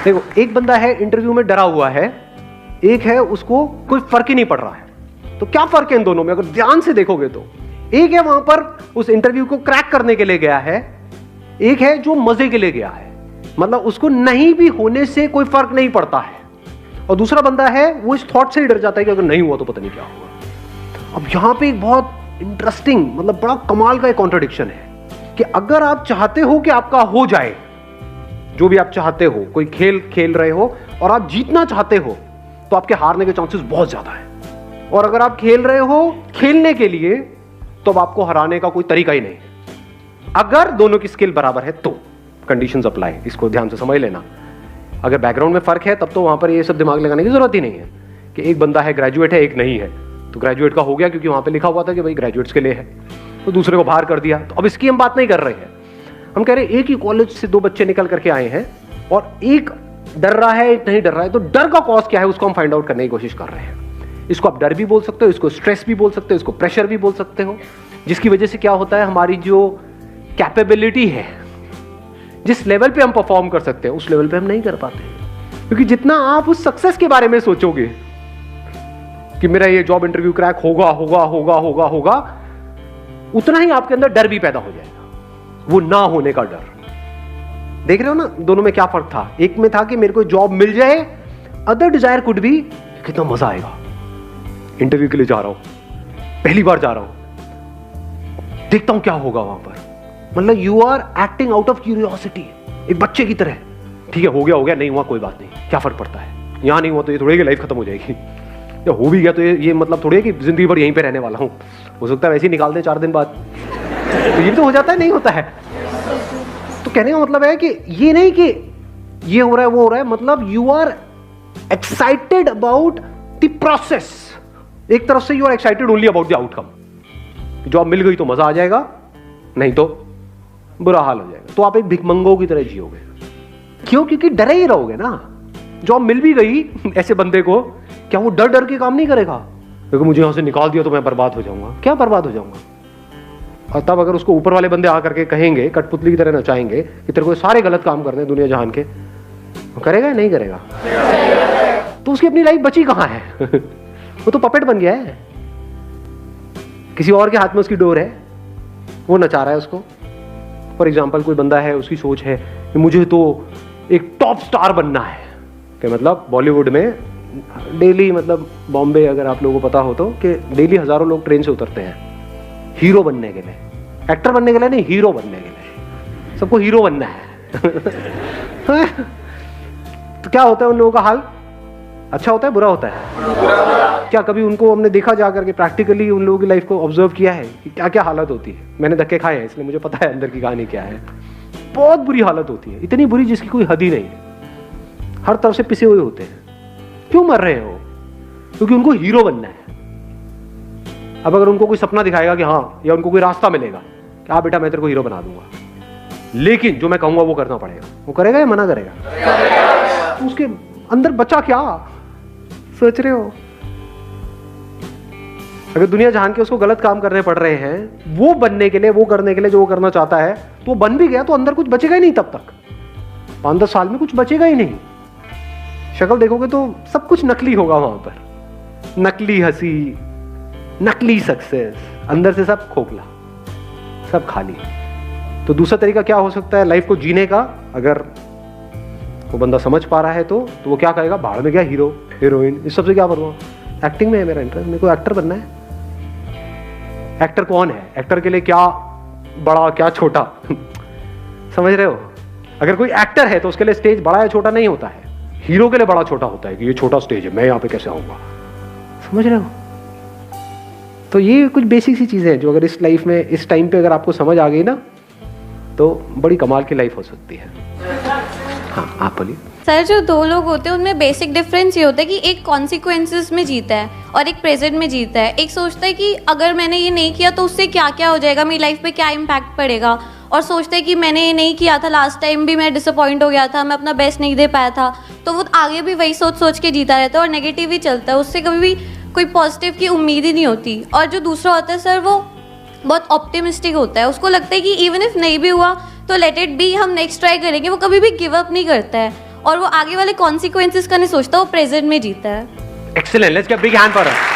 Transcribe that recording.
देखो, एक बंदा है इंटरव्यू में डरा हुआ है, एक है उसको कोई फर्क ही नहीं पड़ रहा है। तो क्या फर्क है इन दोनों में अगर ध्यान से देखोगे तो? एक है वहां पर उस इंटरव्यू को क्रैक करने के लिए गया है, एक है जो मजे के लिए गया है, मतलब उसको नहीं भी होने से कोई फर्क नहीं पड़ता है, और दूसरा बंदा है वो इस थॉट से ही डर जाता है कि अगर नहीं हुआ तो पता नहीं क्या होगा। अब यहां पे एक बहुत इंटरेस्टिंग, मतलब बड़ा कमाल का एक कॉन्ट्रडिक्शन है कि अगर आप चाहते हो कि आपका हो जाए जो भी आप चाहते हो, कोई खेल खेल रहे हो और आप जीतना चाहते हो, तो आपके हारने के चांसेस बहुत ज्यादा है। और अगर आप खेल रहे हो खेलने के लिए, तो अब आपको हराने का कोई तरीका ही नहीं है। अगर दोनों की स्किल बराबर है तो कंडीशंस अप्लाई, इसको ध्यान से समझ लेना। अगर बैकग्राउंड में फर्क है तब तो वहां पर ये सब दिमाग लगाने की जरूरत ही नहीं है कि एक बंदा है ग्रेजुएट है एक नहीं है, तो ग्रेजुएट का हो गया क्योंकि वहां पे लिखा हुआ था कि भाई ग्रेजुएट्स के लिए है, तो दूसरे को बाहर कर दिया। तो अब इसकी हम बात नहीं कर रहे हैं, हम कह रहे हैं एक ही कॉलेज से दो बच्चे निकल करके आए हैं और एक डर रहा है एक नहीं डर रहा है, तो डर का कॉज क्या है उसको हम फाइंड आउट करने की कोशिश कर रहे हैं। इसको आप डर भी बोल सकते हो, इसको स्ट्रेस भी बोल सकते हो, इसको प्रेशर भी बोल सकते हो, जिसकी वजह से क्या होता है हमारी जो कैपेबिलिटी है, जिस लेवल पे हम परफॉर्म कर सकते हैं उस लेवल पे हम नहीं कर पाते, क्योंकि जितना आप उस सक्सेस के बारे में सोचोगे कि मेरा ये जॉब इंटरव्यू क्रैक होगा होगा होगा होगा होगा, उतना ही आपके अंदर डर भी पैदा हो जाएगा, वो ना होने का डर। देख रहे हो ना दोनों में क्या फर्क था? एक में था कि मेरे को जॉब मिल जाए, अदर डिजायर कुड बी कितना मजा आएगा, इंटरव्यू के लिए जा रहा हूं, पहली बार जा रहा हूं, देखता हूं क्या होगा वहां पर। मतलब you are acting out of curiosity, एक बच्चे की तरह। ठीक है, हो गया नहीं हुआ कोई बात नहीं, क्या फर्क पड़ता है, यहां नहीं हुआ तो ये थोड़ी कि लाइफ खत्म हो जाएगी, या हो भी गया तो ये मतलब थोड़ी है कि जिंदगी भर यहीं पे रहने वाला हूं, हो सकता है वैसे ही निकाल दें 4 दिन बाद, तो ये तो हो जाता है, नहीं होता है। तो कहने का मतलब है कि ये नहीं कि ये हो रहा है वो हो रहा है, मतलब you are excited about the process. एक तरफ से you are excited only about the outcome, job मिल गई तो मजा आ जाएगा, नहीं तो बुरा हाल हो जाएगा, तो आप एक भिखमंगों की तरह जियोगे। क्यों? क्योंकि डरे ही रहोगे ना। जॉब मिल भी गई ऐसे बंदे को, क्या वो डर डर के काम नहीं करेगा? क्योंकि मुझे यहां से निकाल दिया तो मैं बर्बाद हो जाऊंगा। क्या बर्बाद हो जाऊंगा? और तब अगर उसको ऊपर वाले बंदे आकर के कहेंगे, कठपुतली की तरह नचाएंगे कि तेरे को सारे गलत काम करने दुनिया जहान के, वो करेगा या नहीं करेगा? तो उसकी अपनी लाइफ बची कहां है? वो तो पपेट बन गया है, किसी और के हाथ में उसकी डोर है, वो नचा रहा है उसको। फॉर एग्जाम्पल कोई बंदा है, उसकी सोच है कि मुझे तो एक टॉप स्टार बनना है, कि मतलब बॉलीवुड में डेली, मतलब बॉम्बे अगर आप लोगों को पता हो तो, कि डेली हजारों लोग ट्रेन से उतरते हैं हीरो बनने के लिए, एक्टर बनने के लिए नहीं, हीरो बनने के लिए, सबको हीरो बनना है। तो क्या होता है उन लोगों का हाल? अच्छा होता है बुरा होता है? क्या कभी उनको हमने देखा जा करके प्रैक्टिकली उन लोगों की लाइफ को ऑब्जर्व किया है कि क्या क्या हालत होती है? मैंने धक्के खाए हैं इसलिए मुझे पता है अंदर की कहानी क्या है। बहुत बुरी हालत होती है, इतनी बुरी जिसकी कोई हद ही नहीं है, हर तरफ से पिसे हुए होते हैं। क्यों मर रहे हैं वो? क्योंकि उनको हीरो बनना है। अब अगर उनको कोई सपना दिखाएगा कि हाँ, या उनको कोई रास्ता मिलेगा कि हाँ बेटा मैं तेरे को हीरो बना दूंगा, लेकिन जो मैं कहूंगा वो करना पड़ेगा, वो करेगा या मना करेगा? तो उसके अंदर बचा क्या सोच रहे हो? अगर दुनिया जहान के उसको गलत काम करने पड़ रहे हैं वो बनने के लिए, वो करने के लिए जो वो करना चाहता है, तो वो बन भी गया तो अंदर कुछ बचेगा ही नहीं। तब तक 5-10 साल में कुछ बचेगा ही नहीं। शक्ल देखोगे तो सब कुछ नकली होगा वहां पर, नकली हंसी, नकली सक्सेस, अंदर से सब खोखला, सब खाली। तो दूसरा तरीका क्या हो सकता है लाइफ को जीने का? अगर वो बंदा समझ पा रहा है तो वो क्या कहेगा? भाड़ में क्या हीरो हीरोइन, इस सबसे क्या बनूंगा? एक्टिंग में है मेरा इंटरेस्ट, मेरे को एक्टर बनना है। एक्टर कौन है? एक्टर के लिए क्या बड़ा क्या छोटा? समझ रहे हो? अगर कोई एक्टर है तो उसके लिए स्टेज बड़ा या छोटा नहीं होता है, हीरो के लिए बड़ा छोटा होता है कि ये छोटा स्टेज है, मैं यहाँ पे कैसे आऊंगा। समझ रहे हो? तो ये कुछ बेसिक सी चीजें हैं जो अगर इस लाइफ में इस टाइम पे अगर आपको समझ आ गई ना, तो बड़ी कमाल की लाइफ हो सकती है। हाँ आप बोलिए। सर, जो दो लोग होते हैं उनमें बेसिक डिफरेंस ये होता है कि एक कॉन्सिक्वेंसेस में जीता है और एक प्रेजेंट में जीता है। एक सोचता है कि अगर मैंने ये नहीं किया तो उससे क्या क्या हो जाएगा, मेरी लाइफ पे क्या इम्पैक्ट पड़ेगा, और सोचता है कि मैंने ये नहीं किया था, लास्ट टाइम भी मैं डिसअपॉइंट हो गया था, मैं अपना बेस्ट नहीं दे पाया था, तो वो आगे भी वही सोच सोच के जीता रहता है और नेगेटिव ही चलता है, उससे कभी भी कोई पॉजिटिव की उम्मीद ही नहीं होती। और जो दूसरा होता है सर, वो बहुत ऑप्टिमिस्टिक होता है, उसको लगता है कि इवन इफ नहीं भी हुआ तो लेट इट बी, हम नेक्स्ट ट्राई करेंगे। वो कभी भी गिव अप नहीं करता है और वो आगे वाले कॉन्सिक्वेंसेस का नहीं सोचता, वो प्रेजेंट में जीता है। Excellent. Let's get a big hand for her.